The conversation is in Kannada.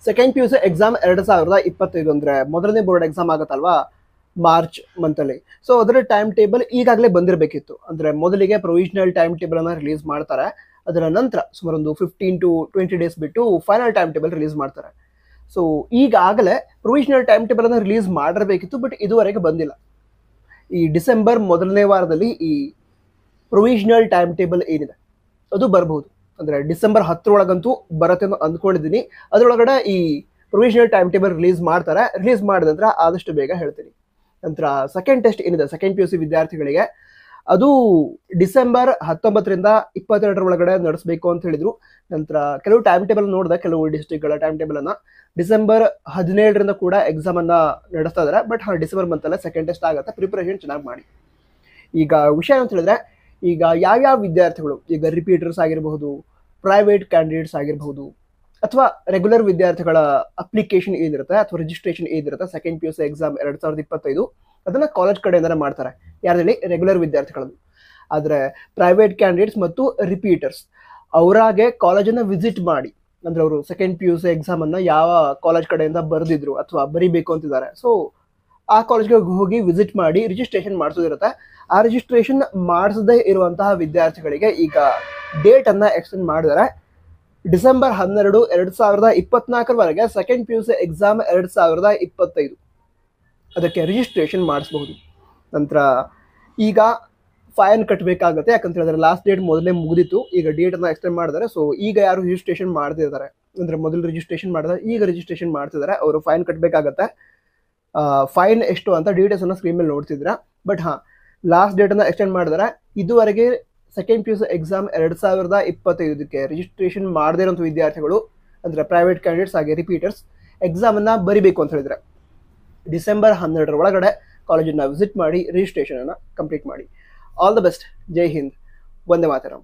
Second P U C exam 2025 ಅಂದ್ರೆ ಮೊದಲನೇ ಬೋರ್ಡ್ ಎಕ್ಸಾಮ್ ಆಗುತ್ತಲ್ವಾ ಮಾರ್ಚ್ ಮಂತಲ್ಲಿ. ಸೊ ಅದರ ಟೈಮ್ ಟೇಬಲ್ ಈಗಾಗಲೇ ಬಂದಿರಬೇಕಿತ್ತು. ಅಂದ್ರೆ ಮೊದಲಿಗೆ ಪ್ರೊವಿಷನಲ್ ಟೈಮ್ ಟೇಬಲ್ ಅನ್ನ ರಿಲೀಸ್ ಮಾಡ್ತಾರೆ, ಅದರ ನಂತರ ಸುಮಾರು ಒಂದು 15 to 20 ಡೇಸ್ ಬಿಟ್ಟು ಫೈನಲ್ ಟೈಮ್ ಟೇಬಲ್ ರಿಲೀಸ್ ಮಾಡ್ತಾರೆ. ಸೊ ಈಗಾಗಲೇ ಪ್ರೊವಿಷನಲ್ ಟೈಮ್ ಟೇಬಲ್ ಅನ್ನ ರಿಲೀಸ್ ಮಾಡಿರಬೇಕಿತ್ತು, ಬಟ್ ಇದುವರೆಗೆ ಬಂದಿಲ್ಲ. ಈ ಡಿಸೆಂಬರ್ ಮೊದಲನೇ ವಾರದಲ್ಲಿ ಈ ಪ್ರೊವಿಷನಲ್ ಟೈಮ್ ಟೇಬಲ್ ಏನಿದೆ ಅದು ಬರಬಹುದು. ಅಂದ್ರೆ ಡಿಸೆಂಬರ್ 10 ಬರುತ್ತೆ ಅಂತ ಅಂದ್ಕೊಂಡಿದ್ದೀನಿ. ಅದರೊಳಗಡೆ ಈ ಪ್ರೊವಿಷನಲ್ ಟೈಮ್ ಟೇಬಲ್ ರಿಲೀಸ್ ಮಾಡ್ತಾರೆ. ರಿಲೀಸ್ ಮಾಡಿದ ನಂತರ ಆದಷ್ಟು ಬೇಗ ಹೇಳ್ತೀನಿ. ನಂತರ ಸೆಕೆಂಡ್ ಟೆಸ್ಟ್ ಏನಿದೆ ಸೆಕೆಂಡ್ ಪಿ ಯು ಸಿ ವಿದ್ಯಾರ್ಥಿಗಳಿಗೆ, ಅದು ಡಿಸೆಂಬರ್ 19ರಿಂದ 22 ಒಳಗಡೆ ನಡೆಸಬೇಕು ಅಂತ ಹೇಳಿದ್ರು. ನಂತರ ಕೆಲವು ಟೈಮ್ ಟೇಬಲ್ ನೋಡಿದೆ, ಕೆಲವು ಡಿಸ್ಟ್ರಿಕ್ಟ್ಗಳ ಟೈಮ್ ಟೇಬಲ್ ಅನ್ನ ಡಿಸೆಂಬರ್ 17ರಿಂದ ಕೂಡ ಎಕ್ಸಾಮ್ ಅನ್ನ ನಡೆಸ್ತಾ ಇದ್ದಾರೆ. ಬಟ್ ಡಿಸೆಂಬರ್ ಮಂತಲ್ಲೇ ಸೆಕೆಂಡ್ ಟೆಸ್ಟ್ ಆಗುತ್ತೆ. ಪ್ರಿಪರೇಷನ್ ಚೆನ್ನಾಗಿ ಮಾಡಿ. ಈಗ ವಿಷಯ ಅಂತ ಹೇಳಿದ್ರೆ, ಈಗ ಯಾವ್ಯಾವ ವಿದ್ಯಾರ್ಥಿಗಳು, ಈಗ ರಿಪೀಟರ್ಸ್ ಆಗಿರಬಹುದು, ಪ್ರೈವೇಟ್ ಕ್ಯಾಂಡಿಡೇಟ್ಸ್ ಆಗಿರಬಹುದು, ಅಥವಾ ರೆಗ್ಯುಲರ್ ವಿದ್ಯಾರ್ಥಿಗಳ ಅಪ್ಲಿಕೇಶನ್ ಏನಿರುತ್ತೆ ಅಥವಾ ರಿಜಿಸ್ಟ್ರೇಷನ್ ಏನಿರುತ್ತೆ second P U C exam 2025 ಅದನ್ನ ಕಾಲೇಜ್ ಕಡೆಯಿಂದ ಮಾಡ್ತಾರೆ. ಯಾರಲ್ಲಿ? ರೆಗ್ಯುಲರ್ ವಿದ್ಯಾರ್ಥಿಗಳದ್ದು. ಆದರೆ ಪ್ರೈವೇಟ್ ಕ್ಯಾಂಡಿಡೇಟ್ಸ್ ಮತ್ತು ರಿಪೀಟರ್ಸ್ ಅವರಾಗೆ ಕಾಲೇಜನ್ನ ವಿಸಿಟ್ ಮಾಡಿ, ಅಂದ್ರೆ ಅವರು second P U C exam ಅನ್ನ ಯಾವ ಕಾಲೇಜ್ ಕಡೆಯಿಂದ ಬರೆದಿದ್ರು ಅಥವಾ ಬರೀಬೇಕು ಅಂತಿದ್ದಾರೆ, ಸೊ ಆ ಕಾಲೇಜ್ಗೆ ಹೋಗಿ ವಿಸಿಟ್ ಮಾಡಿ ರಿಜಿಸ್ಟ್ರೇಷನ್ ಮಾಡಿಸೋದಿರುತ್ತೆ. ಆ ರಿಜಿಸ್ಟ್ರೇಷನ್ ಮಾಡಿಸದೇ ಇರುವಂತಹ ವಿದ್ಯಾರ್ಥಿಗಳಿಗೆ ಈಗ ಡೇಟ್ ಅನ್ನ ಎಕ್ಸ್ಟೆಂಡ್ ಮಾಡಿದ್ದಾರೆ. December 12, 2024 second P U C exam 2025 ಅದಕ್ಕೆ ರಿಜಿಸ್ಟ್ರೇಷನ್ ಮಾಡಿಸಬಹುದು. ನಂತರ ಈಗ ಫೈನ್ ಕಟ್ಟಬೇಕಾಗುತ್ತೆ, ಯಾಕಂತ ಹೇಳಿದ್ರೆ ಲಾಸ್ಟ್ ಡೇಟ್ ಮೊದಲೇ ಮುಗಿದಿತ್ತು, ಈಗ ಡೇಟ್ ಅನ್ನ ಎಕ್ಸ್ಟೆಂಡ್ ಮಾಡಿದ್ದಾರೆ. ಸೊ ಈಗ ಯಾರು ರಿಜಿಸ್ಟ್ರೇಷನ್ ಮಾಡ್ತಿದ್ದಾರೆ ಅಂದ್ರೆ ಮೊದಲು ರಿಜಿಸ್ಟ್ರೇಷನ್ ಮಾಡಿದ್ರೆ ಈಗ ರಿಜಿಸ್ಟ್ರೇಷನ್ ಮಾಡ್ತಿದ್ದಾರೆ, ಅವರು ಫೈನ್ ಕಟ್ಟಬೇಕಾಗತ್ತೆ. ಫೈನ್ ಎಷ್ಟು ಅಂತ ಡೀಟೇಲ್ಸ್ ಅನ್ನ ಸ್ಕ್ರೀನ್ ಮೇಲೆ ನೋಡ್ತಿದ್ದೀರಾ. ಬಟ್ ಲಾಸ್ಟ್ ಡೇಟ್ ಅನ್ನ ಎಕ್ಸ್ಟೆಂಡ್ ಮಾಡಿದ್ದಾರೆ. ಇದುವರೆಗೆ second P U C exam 2025 registration ಮಾಡದೇ ಇರುವಂಥ ವಿದ್ಯಾರ್ಥಿಗಳು ಅಂದ್ರೆ ಪ್ರೈವೇಟ್ ಕ್ಯಾಂಡಿಡೇಟ್ಸ್ ಹಾಗೆ ರಿಪೀಟರ್ಸ್ ಎಕ್ಸಾಮ್ ಅನ್ನ ಬರಿಬೇಕು ಅಂತ ಹೇಳಿದ್ರೆ ಡಿಸೆಂಬರ್ 12 ಒಳಗಡೆ ಕಾಲೇಜನ್ನ ವಿಸಿಟ್ ಮಾಡಿ ರಿಜಿಸ್ಟ್ರೇಷನ್ ಅನ್ನ ಕಂಪ್ಲೀಟ್ ಮಾಡಿ. All the best. ಜೈ ಹಿಂದ್. ವಂದೇ ಮಾತರಂ.